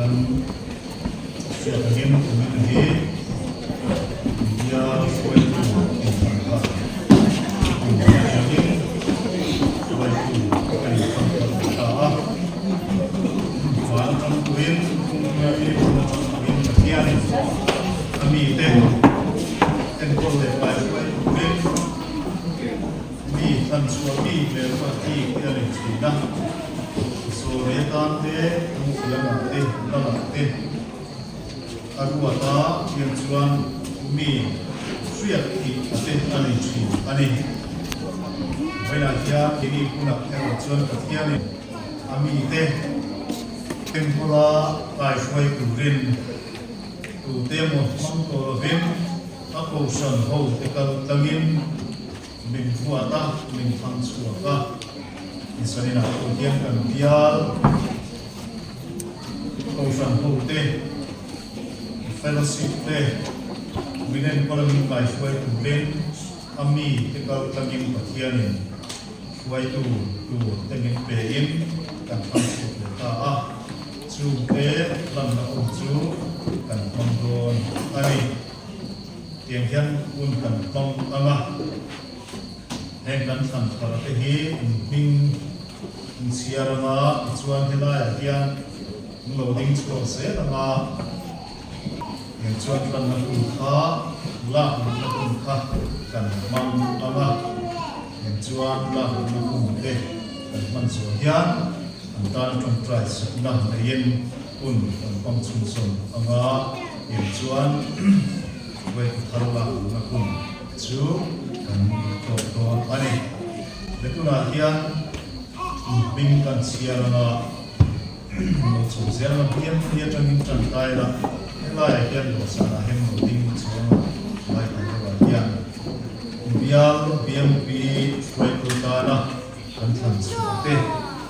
kan sudah ingin memiliki dia suai dengan apa yang ingin suai dengan apa walaupun kuin menjadi pemain bagian kami boleh baik-baik kuin mi tan suami berarti kita sudah sore tante yang nanti aku ada yang cuan mi suyak di ani banyak ya ini punak yang cuan ketian kami tempura kai suai kurin tu temo mangko vim aku san ho tekal tangin min fuata min fansuaka misalnya aku diam kan biar kau san ho te fellowship te minen kolam kai suai kurin kami tekal tangin bagian suai tu tangin pein kan fansuaka chu te lam na chu kan mangdon ani tiang hian un kan tong anga heng kan san para te hi ming siarama chuan hela hian loading chu se anga yang chuan kan na kun kha la na kun kha kan mang anga yang chuan la na kun te kan man so hian dan kontras nah lain pun pang sungsung anga yang cuan wei tharla nakun chu kan to ani letuna hian bing kan siarana no chu siarana pian dia tangin tan tai la lai hian lo sana hem no ding chu lai ta wa hian bial bmp wei tu ta na kan than chu te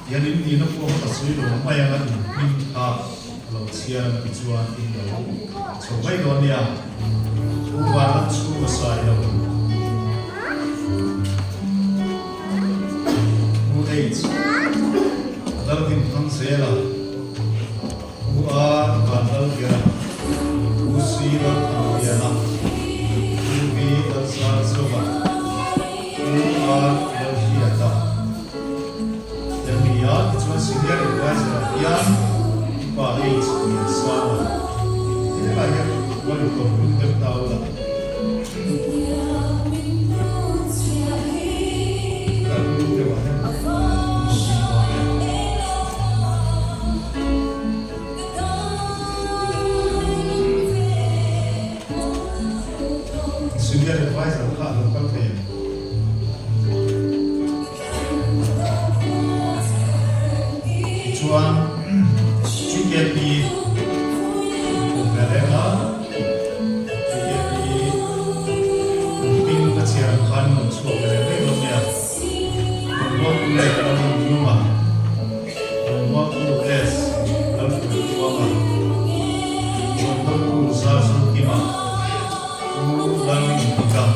yang ini nak buat pasal itu, apa yang ada minta kalau siapa tujuan ini, coba itu dia, buat semua saya pun, mulai, dalam tentang saya lah, buat bandal dia, usir dia lah, lebih besar sobat, buat dia dah. Ya, itu senior advisor yang paling sama. Ini lah yang baru kita tahu lah. Kalau kita senior advisor kalau pakai cuan juga di negara juga di ping kecil kan untuk negara dunia membuat mulai dalam rumah membuat tugas dalam rumah membuat usaha sukima dalam nikah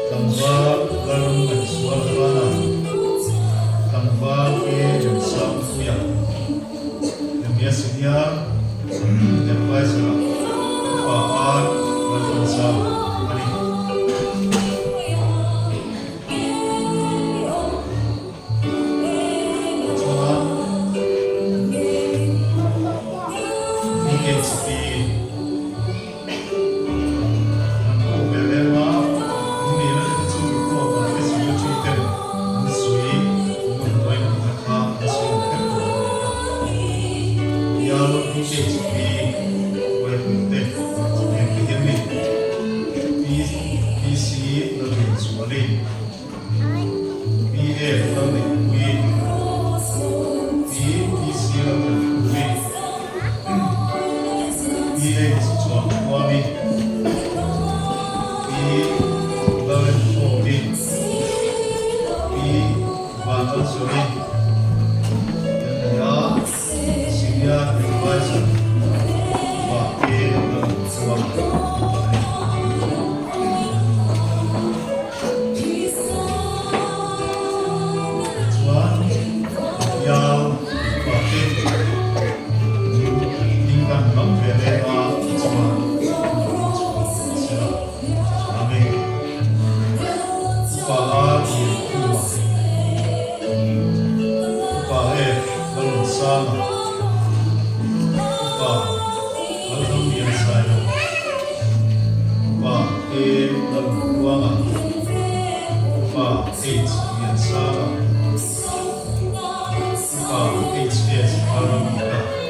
tambah dalam suara tambah yang sampuya yang biasanya yang biasa pahat macam sama ani cuma mungkin seperti aku berbeda ini adalah cukup pada segi cerita musui PhD, where we take Sala Upa Alham Yan Sayo Upa E Lalu Kuanga Upa H Yan Sala Upa HS Paramita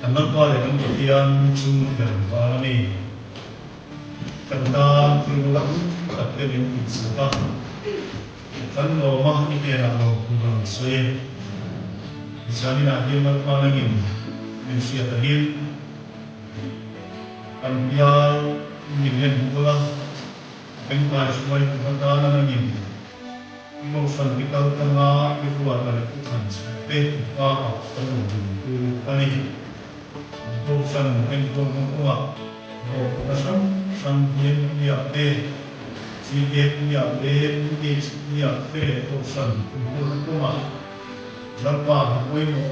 Anh nói qua để anh có tiền chung gần qua này cần ta chung lắm tập cái điều kiện sự ta kan lo mah ni kaya lo kung suy isani na din magpanangin yung siya tahin ang biya milyan bula ang pasway pagkakala nangin mo san bitaw ka nga ikuwa kalikutan sa pe pa pani mo san ang kuwa o kasam sang yen niya pe Sige niya, niya, o san, kuma, lapa, ko'y mo,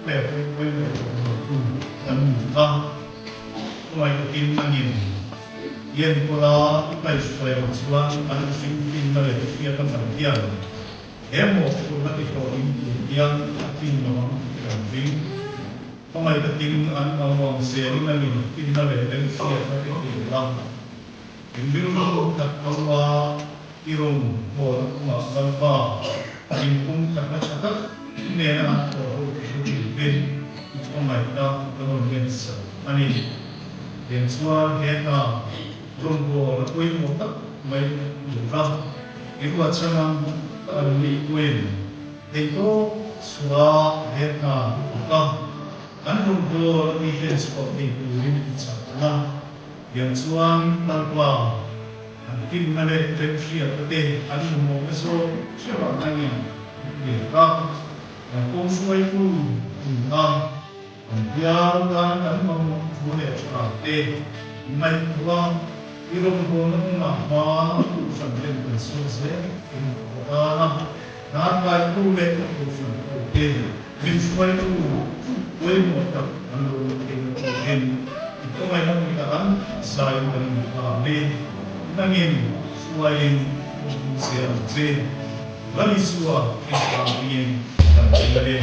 ko'y mo, kumay katin nangin. Yan pula, ikay suwayo, suwan, ang singpin na rin, siya kang magdiyan. Emo, kung natito, yan, ating mga kambing. Kumay katin ang mga sering nangin, pinare, siya kang lang. Yung takwa irong mo masalba yung takatsakat nena o bin ito may ta kanon gens ani genswa heta rumbo koy mo tak may lura ito at sanang liquid ito swa heta ka anong do ni gens ko ito rin sa na yang suang talpa antin male trepsia pete anu mo so siapa nanya ka kung suai pu dia kan anu mo boleh ate mai tua irong ko na ma sambil bersusah na ba tu le ko ate bin suai pu boleh mo tak anu ito may nangyakaan sa iyong kami nangin suwayin siya lagi suwa ang kami